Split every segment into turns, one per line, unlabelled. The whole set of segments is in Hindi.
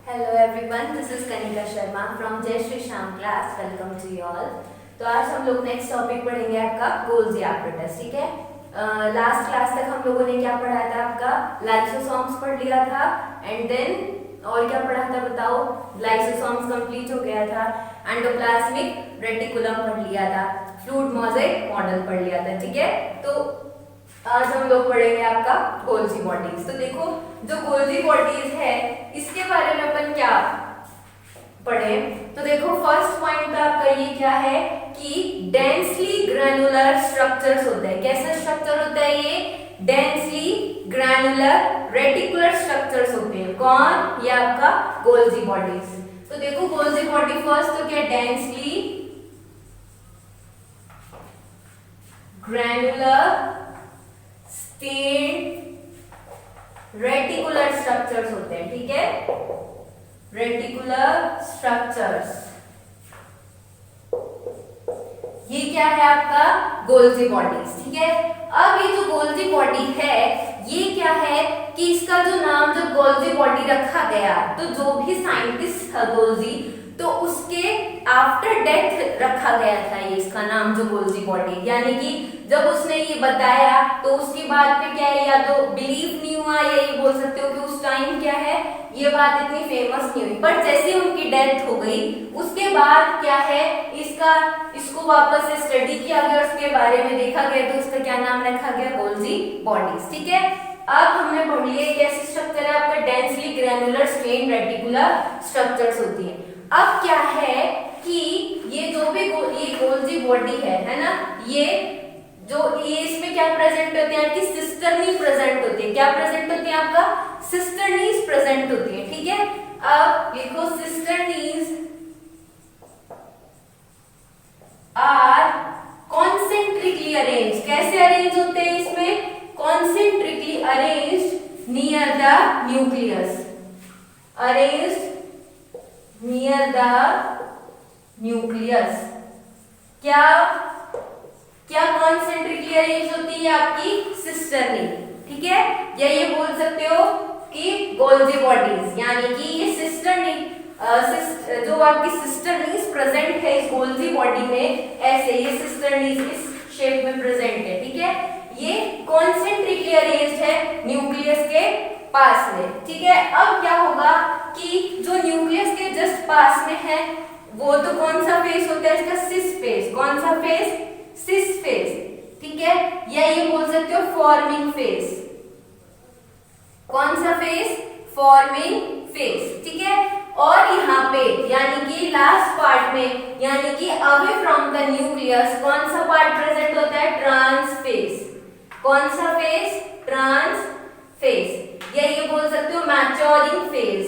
Hello everyone, this is Kanika Sharma from Jai Shri Shyam class. Welcome to you all. तो आज हम लोग नेक्स्ट टॉपिक पढ़ेंगे आपका गोल्जी एपरेटस। ठीक है, लास्ट क्लास तक हम लोगों ने क्या पढ़ा था? आपका लाइसोसोम्स पढ़ लिया था एंड देन और क्या पढ़ा था बताओ? लाइसोसोम्स कंप्लीट हो गया था, एंडोप्लाज्मिक रेटिकुलम पढ़ लिया था, फ्लूइड मोज़ेक मॉडल पढ़ लिया था। ठीक है, तो आज हम लोग पढ़ेंगे आपका गोल्जी बॉडीज। तो देखो, जो गोल्जी बॉडीज है इसके बारे में अपन क्या पढ़े, तो देखो फर्स्ट पॉइंट तो आपका ये क्या है कि डेंसली ग्रैनुलर स्ट्रक्चर्स होते हैं। कैसा स्ट्रक्चर होता है ये? डेंसली ग्रैनुलर रेटिकुलर स्ट्रक्चर्स होते हैं। कौन? ये आपका गोल्जी बॉडीज। तो देखो गोल्जी बॉडी फर्स्ट तो क्या? Densely granular stained reticular structures होते हैं। ठीक है, रेटिकुलर स्ट्रक्चर्स, ये क्या है आपका? Golgi bodies. ठीक है, अब ये जो गोल्जी बॉडी है ये क्या है कि इसका जो नाम जो गोल्जी बॉडी रखा गया, तो जो भी साइंटिस्ट था गोल्जी, तो उसके आफ्टर डेथ रखा गया था ये इसका नाम जो गोल्जी बॉडी। यानी कि जब उसने ये बताया तो उसके बाद पे क्या है, या तो बिलीव नहीं हुआ या ये बोल सकते हो कि उस टाइम क्या है ये बात इतनी फेमस नहीं हुई। पर जैसे उनकी डेथ हो गई उसके बाद क्या है इसको वापस से स्टडी किया गया, उसके बारे में देखा गया, तो उसका क्या नाम रखा गया? Golgi bodies. ठीक है, अब हमने पढ़ लिया कैसे स्ट्रक्चर है आपका? Densely granular strain reticular structures होती है। अब क्या है कि ये जो भी ये गोल्जी बॉडी है ना, ये इसमें क्या प्रेजेंट होते हैं? आपकी सिस्टर्नी प्रेजेंट होती है। क्या प्रेजेंट होती है? आपका सिस्टर्नीज प्रेजेंट होती है। ठीक है, अब लिखो सिस्टर्नीज आर कॉन्सेंट्रिकली अरेंज। कैसे अरेंज होते हैं इसमें? Concentrically arranged near the nucleus. Arranged near the nucleus. क्या कॉन्सेंट्रिकली अरेंज होती है? आपकी सिस्टर्नी। ठीक है, या ये बोल सकते हो कि गोल्जी बॉडीज, यानी कि ये सिस्टर्नी जो आपकी सिस्टर्नीज प्रेजेंट है इस गोल्जी बॉडी में, ऐसे ये सिस्टर्नीज इस शेप में प्रेजेंट है। ठीक है, ये कॉन्सेंट्रिकली अरेंज्ड है न्यूक्लियस के पास में। ठीक है, अब क्या होगा कि जो न्यूक्लियस के जस्ट पास में है वो तो कौन सा फेस होता है इसका? Cis face. कौन सा फेस? Cis face. ठीक है, या ये बोल सकते हो फॉर्मिंग फेस। कौन सा फेस? Forming face. ठीक है, और यहाँ पे यानी कि लास्ट पार्ट में, यानी कि अवे फ्रॉम द न्यूक्लियस कौन सा पार्ट प्रेजेंट होता है? Trans face. कौन सा फेस? ट्रांस फेस, या ये बोल सकते हो मैच्योरिंग फेस,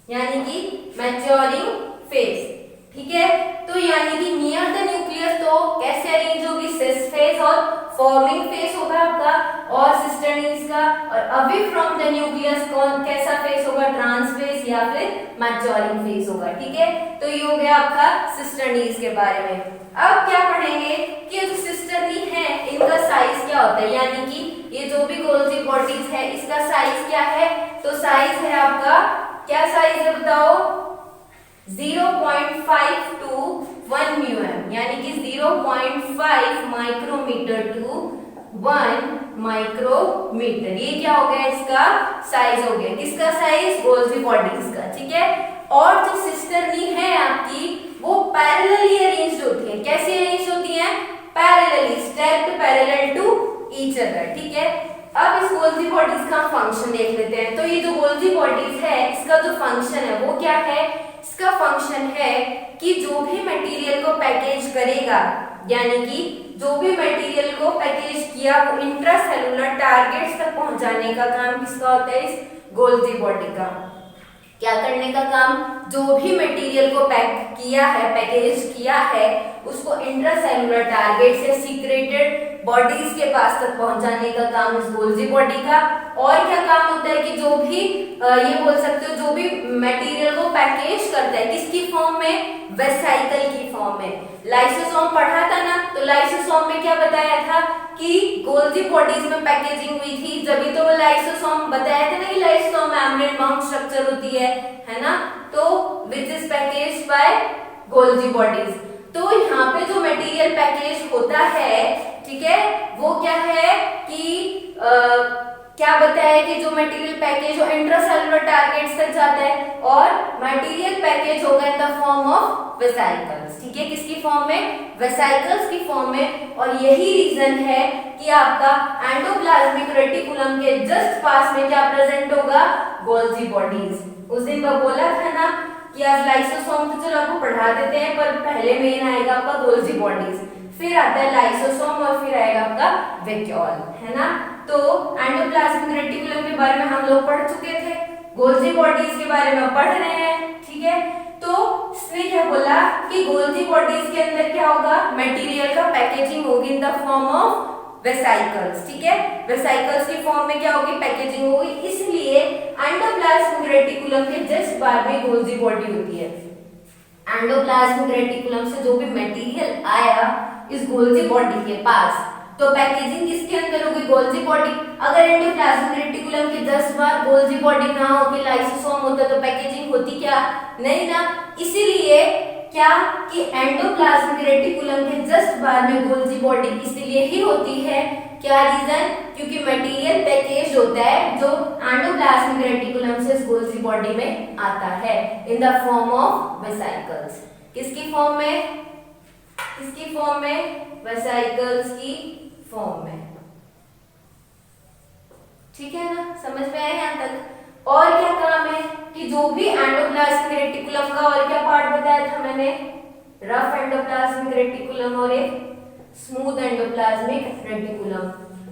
यानी कि मैच्योरिंग फेस। ठीक है, तो यानी कि नियर द न्यूक्लियस तो कैसे अरेंज होगी? सिस फेस और फॉर्मिंग फेस होगा आपका और सिस्टर्नीज का, और अवे फ्रॉम द न्यूक्लियस कौन कैसा फेस होगा? ट्रांस फेस या फिर मैच्योरिंग फेस होगा। ठीक है, तो ये हो गया आपका सिस्टर्नीज के बारे में। अब क्या पढ़ेंगे कि जो सिस्टर्नी है इनका साइज क्या होता है, यानी कि ये जो भी गोल्जी बॉडीज है इसका साइज क्या है? तो साइज है आपका, क्या साइज है बताओ? 0.5 to 1 म्यूएम, यानी कि 0.5 माइक्रोमीटर टू 1 माइक्रोमीटर। ये क्या हो गया? इसका साइज हो गया। किसका साइज? गोल्जी बॉडीज का। ठीक है, और जो सिस्टर्नी है आपकी वो पैरेलली अरेंज्ड होती है। कैसे अरेंज होती है? Parallelly, stepped parallel to each other. ठीक है, अब इस गोल्जी बॉडीज का फंक्शन देख लेते हैं। तो ये जो गोल्जी बॉडीज है इसका जो फंक्शन है वो क्या है? इसका फंक्शन है कि जो भी मटेरियल को पैकेज करेगा, यानी कि जो भी मटेरियल को पैकेज किया वो इंट्रासेलुलर टारगेट्स तक पहुंचाने का काम किसका होता है? इस गोल्जी बॉडी का। क्या करने का काम? जो भी मटेरियल को पैक किया है, पैकेज किया है, उसको इंट्रासेलुलर टारगेट से सीक्रेटेड बॉडीज के पास तक पहुंचाने का काम इस गोल्जी बॉडी का, और क्या काम होता है कि जो भी ये बोल सकते हो जो भी मटेरियल को पैकेज करता है किसकी फॉर्म में, वेसाइकल की फॉर्म में। लाइसोसोम पढ़ा था ना, तो लाइसोसोम में क्या बताया था कि गोल्जी बॉडीज में पैकेजिंग हुई थी, जब तो वो लाइसोसोम बताया था ना कि लाइसोसोम मेम्ब्रेन बाउंड स्ट्रक्चर होती है ना, तो which is packaged by Golgi bodies. तो यहाँ पे जो मटेरियल पैकेज होता है, ठीक है, वो क्या है कि क्या बताया कि जो मटेरियल पैकेज हो इंट्रासेलुलर टारगेट्स तक जाता है और मटेरियल पैकेज होगा इन द फॉर्म ऑफ वेसाइकल्स। ठीक है, किसकी फॉर्म में, वेसाइकल्स की फॉर्म में। और यही रीजन है कि आपका एंडोप्लाज्मिक रेटिकुलम के जस्ट पास में क्या प्रेजेंट होगा, गोल्जी बॉडीज। उस दिन मैं बोला था ना कि आज लाइसोसोम तो चलो आपको पढ़ा देते हैं, पर पहले मेन आएगा आपका गोल्जी बॉडीज, फिर आता है लाइसोसोम और फिर आएगा आपका वैक्यूल, है ना। तो एंडोप्लाज्मिक रेटिकुलम के बारे में हम लोग पढ़ चुके थे, गोल्जी बॉडीज के बारे में पढ़ रहे हैं। ठीक है, तो इसने क्या बोला कि गोल्जी बॉडीज के अंदर क्या होगा, मटेरियल का पैकेजिंग होगी इन द फॉर्म ऑफ वेसाइकल्स। ठीक है, वेसाइकल्स की फॉर्म में क्या होगी, पैकेजिंग होगी, इसलिए एंडोप्लाज्मिक रेटिकुलम के जस्ट बाहर में गोल्जी बॉडी होती है। एंडोप्लाज्मिक रेटिकुलम से जो भी मटेरियल आया इस गोल्जी बॉडी के पास, तो पैकेजिंग किसके अंदर होगी, गोल्जी बॉडी। अगर एंडोप्लाज्मिक रेटिकुलम के जस्ट बाहर गोल्जी बॉडी ना हो कि लाइसोसोम होता तो पैकेजिंग होती क्या, नहीं ना। इसीलिए क्या कि एंडोप्लाज्मिक रेटिकुलम के जस्ट बाहर में गोल्जी बॉडी इसलिए ही होती है, क्या रीजन, क्योंकि मटेरियल पैकेज होता है जो एंडोप्लाज्मिक रेटिकुलम से इस गोल्जी बॉडी में आता है इन द फॉर्म ऑफ वेसाइकल्स। किसकी फॉर्म में, किसकी फॉर्म में, वेसाइकल्स की फॉर्म में। ठीक है ना, समझ में आया यहाँ तक। और क्या काम है कि जो भी एंडोप्लाज्मिक रेटिकुलम का और क्या पार्ट बताया था मैंने, रफ एंडोप्लाज्मिक रेटिकुलम और एक स्मूथ एंडोप्लाज्मिक रेटिकुलम।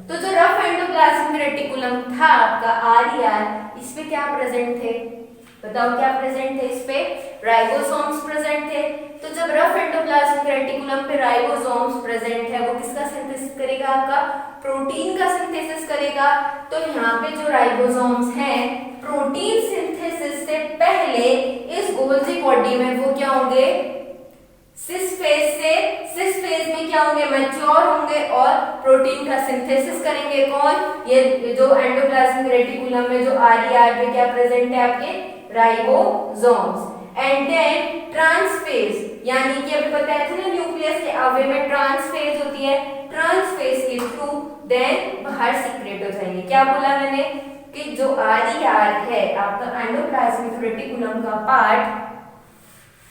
तो जो रफ एंडोप्लाज्मिक रेटिकुलम था आपका आरईआर, इस पे क्या प्रेजेंट थे, बताओ क्या प्रेजेंट थे, इस पे राइबोसोम्स प्रेजेंट थे। तो जब रफ एंडोप्लाज्मिक रेटिकुलम पे राइबोसोम्स प्रेजेंट है, वो किसका सिंथेसिस करेगा, आपका प्रोटीन का सिंथेसिस करेगा। तो यहाँ पे जो राइबोसोम्स हैं, प्रोटीन सिंथेसिस से पहले इस गोल्जी बॉडी में वो क्या होंगे, सिस फेज से, सिस फेज में क्या होंगे, मैच्योर होंगे और प्रोटीन का सिंथेसिस करेंगे। कौन, ये जो एंडोप्लाज्मिक रेटिकुलम में जो आरईआर पे क्या प्रेजेंट है, आपके राइबोसोम्स। एंड देन ट्रांसफेज, यानी कि अभी बताया था ना न्यूक्लियस के अवे में ट्रांसफेज होती है, ट्रांसफेज के थ्रू देन बाहर सीक्रेट हो जाएंगे। क्या बोला मैंने कि जो आरईआर है आपका एंडोप्लाज्मिक रेटिकुलम का पार्ट,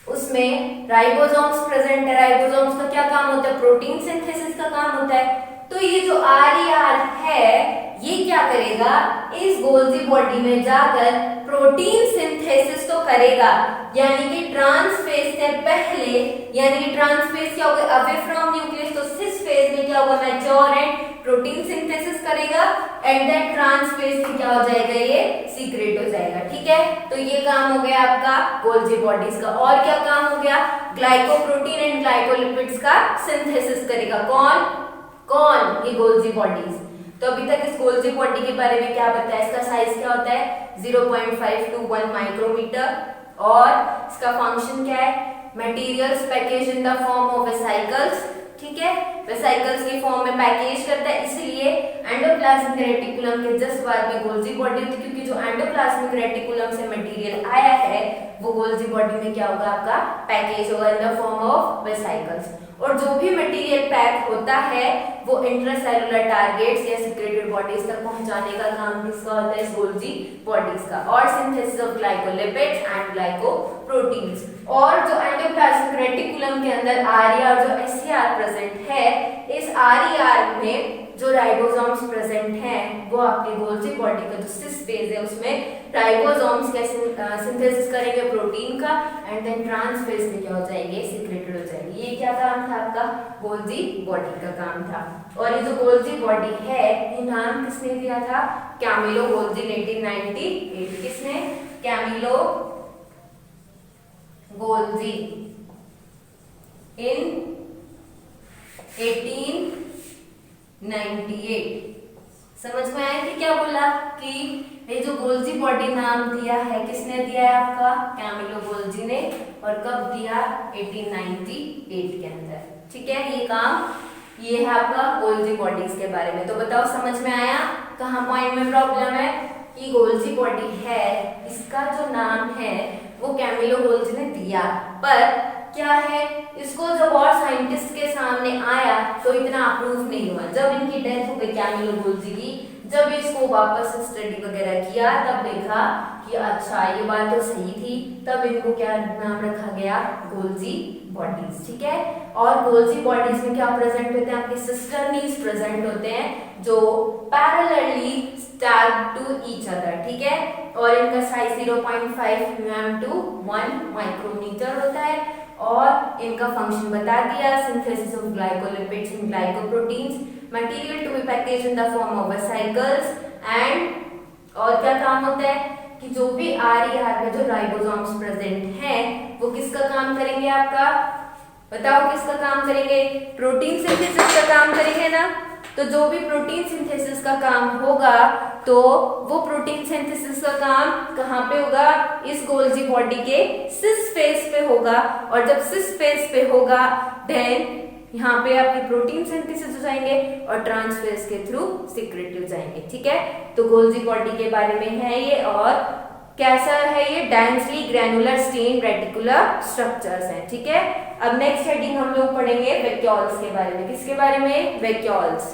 उसमें राइबोसोम्स प्रेजेंट है। राइबोसोम्स का क्या काम होता है, प्रोटीन सिंथेसिस का काम होता है। तो ये जो आरईआर है ये क्या करेगा, इस गोल्जी बॉडी में जाकर प्रोटीन सिंथेसिस तो करेगा, यानी कि ट्रांसफेज से पहले, यानी कि ट्रांसफेज क्या होगा, अवे फ्रॉम न्यूक्लियस, तो सिस फेज में क्या होगा, मैच्योर एंड प्रोटीन सिंथेसिस करेगा एंड देन ट्रांसफेज में क्या हो जाएगा, ये सीक्रेट हो जाएगा। ठीक है, तो ये काम हो गया आपका गोल्जी बॉडीज का। और क्या काम हो गया, ग्लाइकोप्रोटीन एंड ग्लाइकोलिपिड्स का सिंथेसिस करेगा। कौन कौन, ये गोल्जी बॉडीज। तो अभी तक इस गोल्जी बॉडी के बारे में क्या बताया, इसका साइज क्या होता है 0.5 to 1 माइक्रोमीटर, और इसका फंक्शन क्या है, materials package in the form of vesicles. ठीक है, वेसाइकल्स की फॉर्म में पैकेज करता है, इसलिए एंडोप्लाज्मिक रेटिकुलम के जस्ट बाहर में गोल्जी बॉडी होती है, क्योंकि जो एंडोप्लाज्मिक रेटिकुलम से मटेरियल आया है वो गोल्जी बॉडी में क्या होगा, आपका पैकेज होगा इन द फॉर्म ऑफ वेसाइकल्स। और जो भी मटेरियल पैक होता है वो इंट्रासेलुलर टारगेट्स या सिक्रेटेड बॉडीज तक पहुंचाने का काम किसका होता है, इस गोल्जी बॉडीज का। और synthesis of glycolipids and glycoproteins. और जो एंडोप्लाज्मिक रेटिकुलम के अंदर आरईआर जो एससीआर प्रेजेंट है, इस आरईआर में जो राइबोसोम्स प्रेजेंट हैं वो आपकी गोल्जी बॉडी का जो सिस फेज है उसमें राइबोसोम्स के सिंथेसिस करेंगे प्रोटीन का एंड देन ट्रांसफेज में क्या हो जाएंगे, सीक्रेटेड हो जाएंगे। ये क्या काम था आपका, गोल्जी बॉडी का काम था। और ये जो गोल्जी बॉडी है ये नाम किसने दिया था, कैमिलो गोल्जी 1998। किसने, कैमिलो गोल्जी इन 1898। समझ में आया कि क्या बोला कि ये जो गोल्जी बॉडी नाम दिया है किसने दिया है आपका कैमिलो गोल्जी ने, और कब दिया 1898 के अंदर। ठीक है, ये है आपका गोल्जी बॉडीज के बारे में। तो बताओ समझ में आया कहाँ पॉइंट में प्रॉब्लम है कि गोल्जी बॉडी है, इसका जो नाम है वो कैमिलो गोल्जी ने दिया, पर क्या है इसको जब और साइंटिस्ट के सामने आया तो इतना अप्रूव नहीं हुआ। जब इनकी डेथ हो गई कैमिलो गोल्जी की, जब इसको वापस स्टडी वगैरह किया तब देखा कि अच्छा ये बात तो सही थी, तब इनको क्या नाम रखा गया गोल्जी बॉडीज। ठीक है, और गोल्जी बॉडीज में क्या प्रेजेंट होते हैं आपके सिस्टर्नीज प्रेजेंट होते हैं जो parallelly stacked to each other. ठीक है, और इनका साइज 0.5 mm to 1 माइक्रोमीटर होता है, और इनका फंक्शन बता दिया synthesis of glycolipids and glycoproteins, material to be packaged in the form of vesicles and, और क्या काम होता है कि जो भी RER में जो राइबोसोम्स प्रेजेंट हैं वो किसका काम करेंगे आपका, बताओ किसका काम करेंगे, प्रोटीन सिंथेसिस का काम करेंगे ना। तो जो भी प्रोटीन सिंथेसिस का काम होगा तो वो प्रोटीन सिंथेसिस का काम कहाँ पे होगा, इस गोल्जी बॉडी के सिस फेस पे होगा, और जब सिस फेस पे होगा देन यहाँ पे आपकी प्रोटीन सिंथेसिस हो जाएंगे और ट्रांसफेरेज के थ्रू सीक्रेट हो जाएंगे। ठीक है, तो गोल्जी बॉडी के बारे में है ये, और कैसा है ये, densely granular stain reticular structures हैं। ठीक है, अब नेक्स्ट हेडिंग हम लोग पढ़ेंगे वैक्यूल्स के बारे में। किसके बारे में, वैक्यूल्स।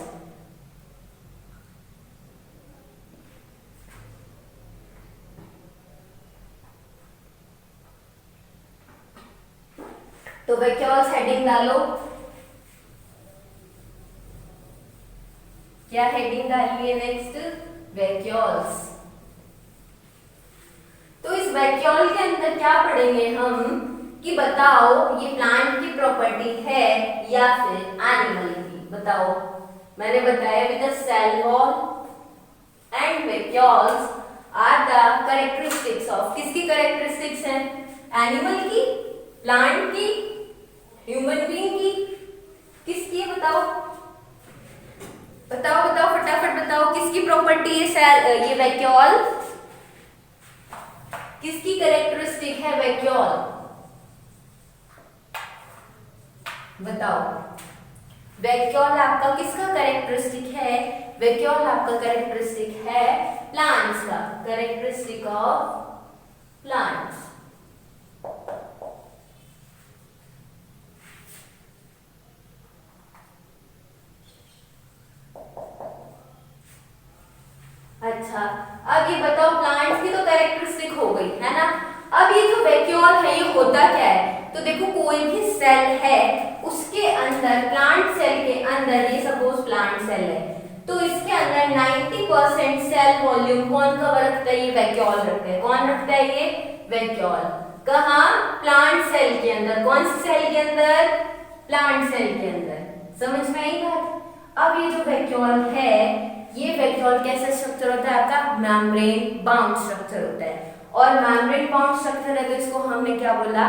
तो वैक्यूल्स हेडिंग डालो, क्या हेडिंग डालिए नेक्स्ट, वैक्यूल्स। तो इस वैक्यूल के अंदर क्या पढ़ेंगे हम कि बताओ ये प्लांट की प्रॉपर्टी है या फिर एनिमल की, बताओ। मैंने बताया with the cell wall and vacuoles are the characteristics of, किसकी कैरेक्टरिस्टिक्स हैं, एनिमल की, प्लांट की, ह्यूमन बीइंग की, किसकी है बताओ, बताओ बताओ फटाफट बताओ किसकी प्रॉपर्टी है सेल, ये वैक्यूल किसकी कैरेक्टरिस्टिक है वैक्यूल, बताओ। वैक्यूल आपका किसका कैरेक्टरिस्टिक है, वैक्यूल आपका कैरेक्टरिस्टिक है प्लांट्स का, कैरेक्टरिस्टिक ऑफ प्लांट्स। अच्छा, अब ये बताओ प्लांट्स की तो कैरेक्टरिस्टिक हो गई है ना। अब ये जो वैक्यूल है ये होता क्या है, तो देखो कोई भी सेल है उसके अंदर, प्लांट सेल के अंदर, ये सपोज प्लांट सेल है तो इसके अंदर 90% सेल वॉल्यूम कौन कवर रखता है, ये वैक्यूल रखता है। कौन रखता है, ये वैक्यूल। कहाँ, प्लांट सेल के अंदर। कौन सी सेल के अंदर, प्लांट सेल के अंदर। समझ में आई बात। अब ये जो वैक्यूल है, ये वैक्यूल कैसा स्ट्रक्चर होता है आपका, मेम्ब्रेन बाउंड स्ट्रक्चर होता है, और मेम्ब्रेन बाउंड स्ट्रक्चर है तो इसको हमने क्या बोला,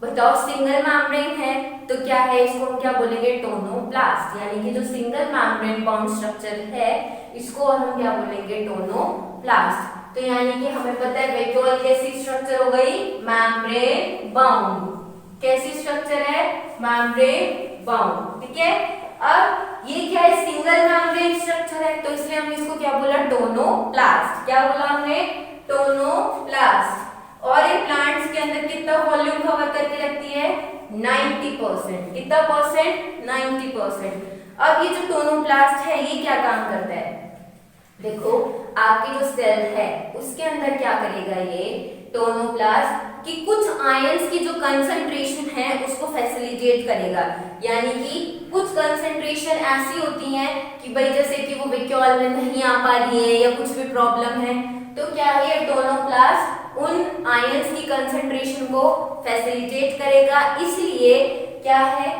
बताओ, सिंगल मेम्ब्रेन है तो क्या है, इसको हम क्या बोलेंगे, टोनोप्लास्ट, यानी कि जो सिंगल मेम्ब्रेन बाउंड स्ट्रक्चर है इसको हम क्या बोलेंगे, टोनोप्लास्ट। तो यानी कि हमें पता है वैक्यूल कैसी स्ट्रक्चर हो गई, मेम्ब्रेन बाउंड। कैसी स्ट्रक्चर है, मेम्ब्रेन बाउंड। ठीक है, अब ये क्या है, सिंगल मेम्ब्रेन स्ट्रक्चर है तो इसलिए हमने इसको क्या बोला, टोनोप्लास्ट। क्या बोला हमने, टोनोप्लास्ट। और ये प्लांट्स के अंदर कितना वॉल्यूम कवर करके रखती है, 90%। कितना परसेंट, 90%। अब ये जो टोनोप्लास्ट है ये क्या काम करता है, देखो आपकी जो सेल है उसके अंदर क्या करेगा ये टोनोप्लास्ट, कि कुछ आयंस की जो कंसंट्रेशन है उसको फैसिलिटेट करेगा। यानी कि कुछ कंसंट्रेशन ऐसी होती हैं कि भाई जैसे कि वो वैक्यूल में नहीं आ पा रही है या कुछ भी प्रॉब्लम है, तो क्या है ये टोनोप्लास्ट उन आयंस की कंसंट्रेशन को फैसिलिटेट करेगा, इसलिए क्या है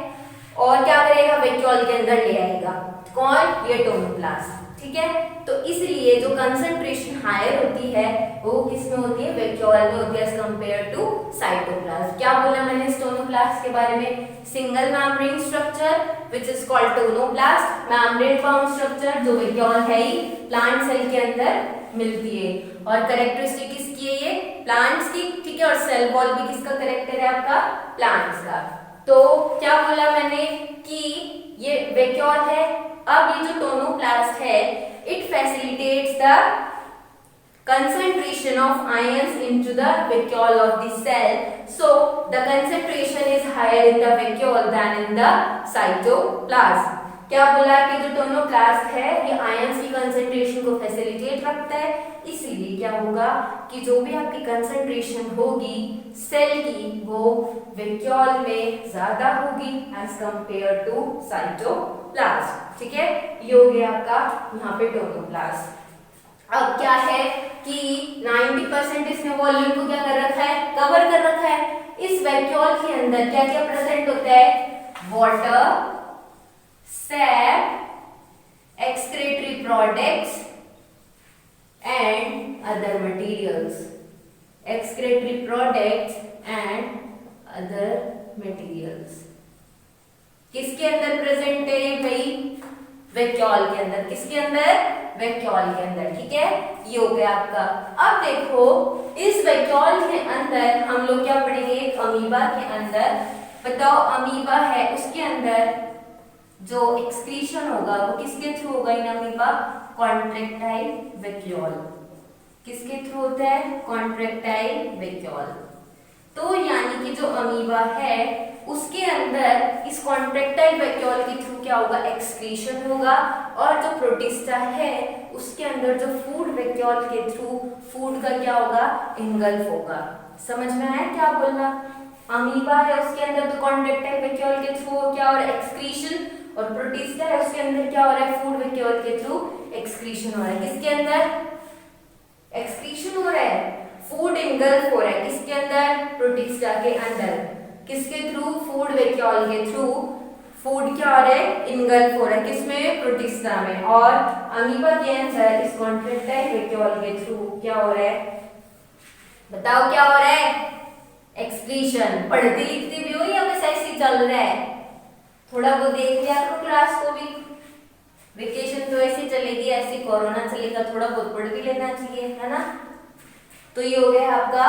और क्या करेगा, वैक्यूल के अंदर ले आएगा। कौन, ये टोनोप्लास्ट। ठीक है। तो इसलिए जो कंसंट्रेशन हायर होती है वो किसमें होती है, वैक्यूल में होती है एज कंपेयर टू साइटोप्लाज्म। क्या बोला मैंने टोनोप्लास्ट के बारे में, single membrane structure which is called tonoplast, membrane bound structure जो वैक्यूल है ही प्लांट सेल के अंदर मिलती है। और कैरेक्टरिस्टिक किसकी है, ये प्लांट्स की, ठीक है। और सेल वॉल भी किसका करेक्टर है, आपका प्लांट्स का। तो क्या बोला मैंने कि ये वैक्यूल है। अब ये जो टोनोप्लास्ट है it facilitates the concentration of ions into the vacuole of the cell, so the concentration is higher in the vacuole than in the cytoplasm। क्या बोला कि जो टोनोप्लास्ट है ये आयंस की कंसंट्रेशन को फैसिलिटेट रखता है, इसीलिए क्या होगा कि जो भी आपकी कंसंट्रेशन होगी सेल की वो वैक्यूल में ज्यादा होगी एज कंपेयर टू साइटोप्लाज्म, ठीक है। ये हो गया आपका यहाँ पे टोनोप्लास्ट। अब क्या है कि 90% इसने वॉल्यूम को क्या कर रखा है, कवर कर रखा है। इस वैक्यूल के अंदर क्या क्या प्रेजेंट होता है, water, SAP, excretory products and other materials, excretory products and other materials किसके अंदर प्रेजेंट है भाई, वैक्यूल के अंदर। किसके अंदर, वैक्यूल के अंदर, ठीक है। ये हो गया आपका। अब देखो इस वैक्यूल के अंदर हम लोग क्या पढ़ेंगे, एक अमीबा के अंदर, बताओ अमीबा है उसके अंदर जो एक्सक्रीशन होगा वो किसके थ्रू होगा इन अमीबा, कॉन्ट्रैक्टाइल वैक्यूल। किसके थ्रू होता है, कॉन्ट्रैक्टाइल वैक्यूल। तो यानी कि जो अमीबा है उसके अंदर इस कॉन्ट्रैक्टाइल वैक्यूल के थ्रू क्या होगा, एक्सक्रीशन होगा। और जो प्रोटिस्टा है उसके अंदर जो फूड वैक्यूल के थ्रू फूड का क्या होगा, इनगल्फ होगा। समझ में आया क्या बोलना, अमीबा है उसके अंदर तो कॉन्ट्रैक्टाइल वैक्यूल के थ्रू क्या हो रहा है, एक्सक्रीशन। और प्रोटिस्टा है उसके अंदर क्या हो रहा है, फूड वैक्यूल के थ्रू एक्सक्रीशन हो रहा है। किसके अंदर एक्सक्रीशन हो रहा है, फूड इनगल्फ हो रहा है। किसके अंदर, प्रोटिस्टा के अंदर। किसके थ्रू, फूड वैक्यूल के थ्रू फूड क्या हो रहा है, इनगल्फ हो रहा है। किसमें, प्रोटिस्टा में। और अमीबा के अंदर इस कॉन्ट्रैक्टाइल वैक्यूल के थ्रू क्या हो रहा है, बताओ क्या हो रहा है, एक्सक्रीशन। पढ़ती लिखती भी हो या बस ऐसे ही चल रहा है, थोड़ा बहुत देख लिया करो क्लास को भी। वेकेशन तो ऐसे चलेगी, ऐसे कोरोना चलेगा, थोड़ा बहुत पढ़ भी लेना चाहिए, है ना। तो ये हो गया आपका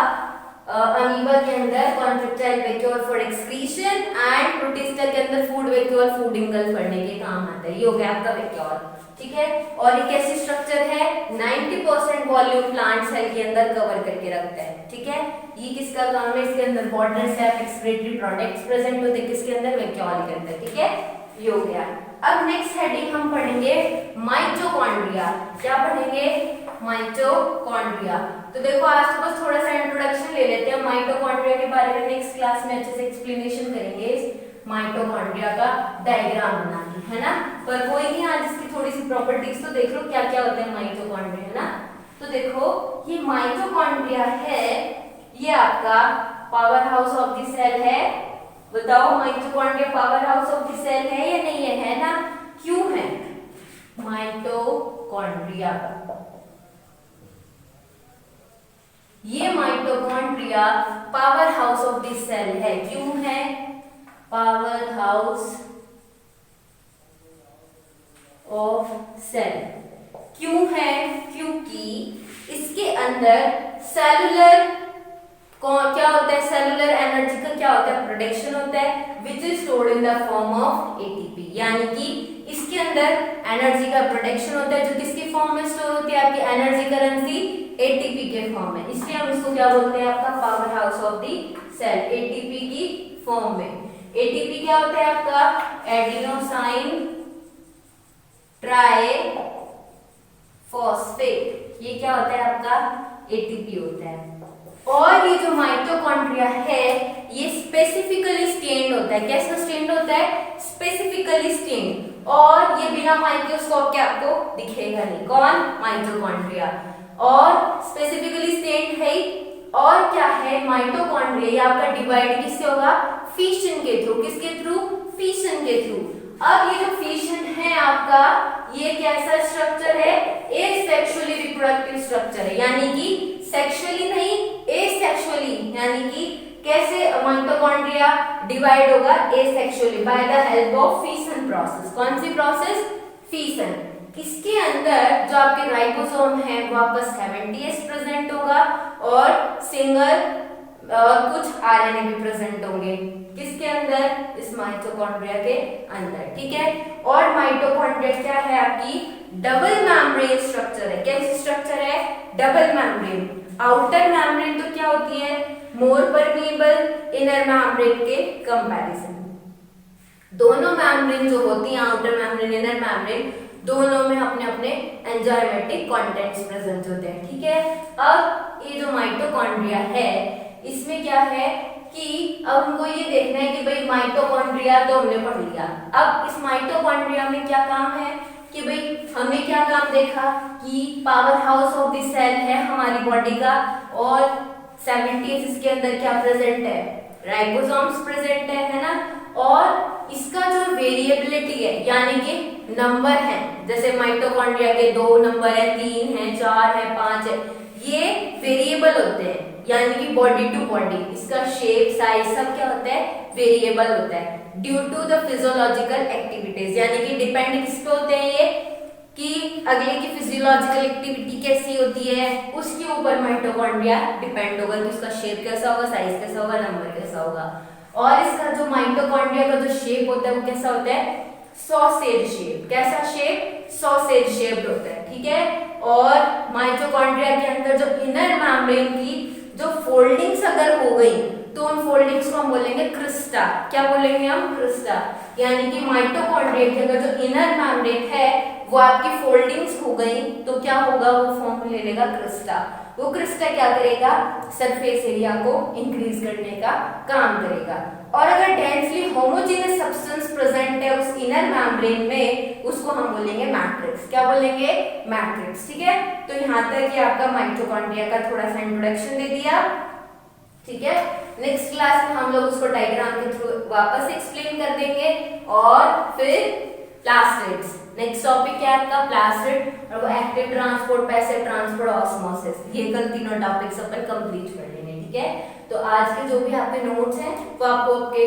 अमीबा के अंदर contractile vacuole for excretion and protista के अंदर फूड वैक्यूल फूड इनगल्फ करने के काम आता है। ये हो गया आपका वैक्यूल, ठीक है। और ये कैसी स्ट्रक्चर है, 90% वॉल्यूम प्लांट सेल के अंदर कवर करके रखता है, ठीक है। ये किसका काम है, इसके अंदर water, SAP, excretory products present होते हैं, किसके अंदर, वैक्यूल के अंदर, ठीक है। ये हो गया। अब नेक्स्ट हेडिंग हम पढ़ेंगे माइटोकॉन्ड्रिया। क्या पढ़ेंगे, माइटोकॉन्ड्रिया। तो देखो आज तो बस थोड़ा सा इंट्रोडक्शन ले लेते हैं माइटोकॉन्ड्रिया के बारे में, नेक्स्ट क्लास में अच्छे से एक्सप्लेनेशन करेंगे इस माइटोकॉन्ड्रिया का डायग्राम बना के, है ना। पर कोई नहीं, आज इसकी थोड़ी सी प्रॉपर्टीज तो देख लो क्या क्या होते हैं माइटोकॉन्ड्रिया, है ना। तो देखो ये माइटोकॉन्ड्रिया है, ये आपका powerhouse of the cell है। बताओ mitochondria powerhouse of the cell है या नहीं है, है ना। क्यों है माइटोकॉन्ड्रिया, ये mitochondria powerhouse of the cell है। क्यों है पावर हाउस ऑफ सेल, क्यों है, क्योंकि इसके अंदर सेलुलर क्या होता है, सेलुलर एनर्जी का क्या होता है, प्रोडक्शन होता है, which is stored in the form of ATP. यानी कि इसके अंदर एनर्जी का प्रोडक्शन होता है जो किसके फॉर्म में स्टोर होती है, आपकी एनर्जी करेंसी एटीपी के फॉर्म में। इसलिए हम इसको क्या बोलते हैं, आपका powerhouse of the cell, ATP की फॉर्म में। एटीपी क्या होता है आपका, एडिनोसाइन ट्राई फॉस्फेट, ये क्या होता है आपका, एटीपी होता है। और ये जो माइटोकॉन्ड्रिया है ये स्पेसिफिकली स्टेन्ड होता है। कैसा स्टेन्ड होता है, स्पेसिफिकली स्टेन्ड। और ये बिना माइक्रोस्कोप के आपको दिखेगा नहीं, कौन, माइटोकॉन्ड्रिया। और स्पेसिफिकली स्टेन्ड है। और क्या है, माइटोकॉन्ड्रिया ये आपका डिवाइड किससे होगा, फिशन के थ्रू। किसके थ्रू, फिशन के थ्रू। अब ये जो फिशन है आपका, ये कैसा स्ट्रक्चर है? एसेक्सुअली रिप्रोडक्टिव स्ट्रक्चर है, यानी कि सेक्सुअली नहीं, एसेक्सुअली, यानी कि कैसे माइटोकॉन्ड्रिया डिवाइड होगा? Asexually, by the help of fission process. कौन सी प्रोसेस? फिशन। इसके अंदर जो आपके राइबोसोम है वो आपका 70s प्रेजेंट होगा और सिंगल और कुछ आरएनए भी प्रेजेंट होंगे। किसके अंदर? इस माइटोकॉन्ड्रिया के अंदर, ठीक है। और माइटोकॉन्ड्रिया क्या है? आपकी डबल मेम्ब्रेन स्ट्रक्चर है। कैसी स्ट्रक्चर है? Double membrane. आउटर मेम्ब्रेन तो क्या होती है? मोर परमिएबल इनर मेम्ब्रेन के कंपैरिजन। दोनों मेम्ब्रेन जो होती हैं, आउटर मेम्ब्रेन, इनर मेम्ब्रेन, दोनों में अपने अपने एंजाइमेटिक कंटेंट्स प्रेजेंट होते हैं, ठीक है। अब ये जो माइटोकॉन्ड्रिया है, इसमें क्या है कि अब हमको ये देखना है कि भाई माइटोकॉन्ड्रिया तो हमने पढ़ लिया। अब इस माइटोकॉन्ड्रिया में क्या काम है कि भाई हमने क्या काम देखा कि powerhouse of the cell है हमारी बॉडी का, और 70s इसके अंदर क्या प्रेजेंट है? राइबोसोम्स प्रेजेंट है ना। और इसका जो वेरिएबिलिटी है, यानी कि नंबर है, जैसे माइटोकॉन्ड्रिया के 2 नंबर है, 3 है, 4 है, 5 है, ये वेरिएबल होते हैं, यानी कि बॉडी टू बॉडी इसका शेप, साइज सब क्या होता है? वेरिएबल होता है due to the physiological activities, यानी कि डिपेंड किस पे होते हैं ये कि अगले की फिजियोलॉजिकल एक्टिविटी कैसी होती है, उसके ऊपर माइटोकॉन्ड्रिया डिपेंड होगा कि उसका शेप कैसा होगा, साइज कैसा होगा, नंबर कैसा होगा। और इसका जो माइटोकॉन्ड्रिया का जो शेप होता है वो कैसा होता है? Sausage shape. कैसा शेप? सॉसेज शेप्ड होता है, ठीक है। और माइटोकॉन्ड्रिया के अंदर जो इनर मेम्ब्रेन की जो फोल्डिंग्स अगर हो गई तो उन फोल्डिंग्स को हम बोलेंगे क्रिस्टा। क्या बोलेंगे हम? क्रिस्टा। यानी कि माइटोकॉन्ड्रिया के अगर जो इनर मेम्ब्रेन है वो आपकी फोल्डिंग्स हो गई तो क्या होगा? वो फॉर्म ले लेगा क्रिस्टा। वो क्रिस्टा क्या करेगा? सरफेस एरिया को इंक्रीज करने का काम करेगा। और अगर डेंसली होमोजेनियस सब्सटेंस प्रेजेंट है उस इनर मेम्ब्रेन में, उसको हम बोलेंगे मैट्रिक्स। क्या बोलेंगे? मैट्रिक्स, ठीक है। तो यहाँ तक ये आपका माइटोकॉन्ड्रिया का थोड़ा सा इंट्रोडक्शन दे दिया, ठीक है। नेक्स्ट क्लास में हम लोग उसको डायग्राम के थ्रू वापस एक्सप्लेन कर देंगे और फिर प्लास्टिड्स। नेक्स्ट टॉपिक है आपका प्लास्टिड, और वो active transport, passive transport, osmosis. ये कल तीनों टॉपिक्स अपन कंप्लीट कर लेंगे, ठीक है। तो आज के जो भी आपके नोट्स हैं वो आपको आपके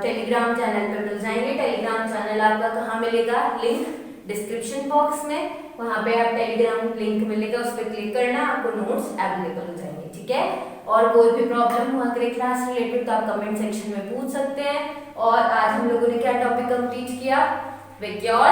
टेलीग्राम चैनल पे मिल जाएंगे। टेलीग्राम चैनल आपका कहाँ मिलेगा? लिंक डिस्क्रिप्शन बॉक्स में, वहाँ पे आप टेलीग्राम लिंक मिलेगा, उस पर क्लिक करना, आपको नोट्स अवेलेबल हो जाएंगे, ठीक है। और कोई भी प्रॉब्लम हुआ करे क्लास रिलेटेड तो आप कमेंट सेक्शन में पूछ सकते हैं। और आज हम लोगों ने क्या टॉपिक कंप्लीट किया? Vacuole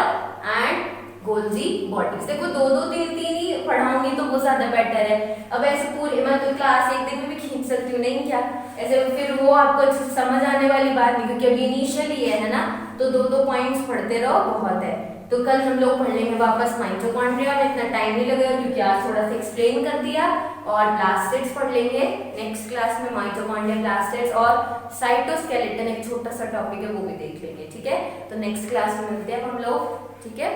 and Golgi bodies. देखो 2-2, 3-3 ही पढ़ाऊंगी तो वो ज्यादा बेटर है। अब ऐसे पूरी मैं तो क्लास एक दिन में भी खींच सकती हूँ, नहीं क्या? ऐसे फिर वो आपको समझ आने वाली बात नहीं, क्योंकि अभी इनिशियली है ना, तो 2-2 पॉइंट्स पढ़ते रहो, बहुत है। तो कल हम लोग पढ़ लेंगे वापस माइटोकॉन्ड्रिया में, इतना टाइम नहीं लगेगा क्योंकि आज थोड़ा सा एक्सप्लेन कर दिया। और प्लास्टिड्स पढ़ लेंगे नेक्स्ट क्लास में, माइटोकॉन्ड्रिया, प्लास्टिड्स और साइटोस्केलेटन एक छोटा सा टॉपिक है वो भी देख लेंगे, ठीक है। तो नेक्स्ट क्लास में मिलते हैं हम लोग, ठीक है।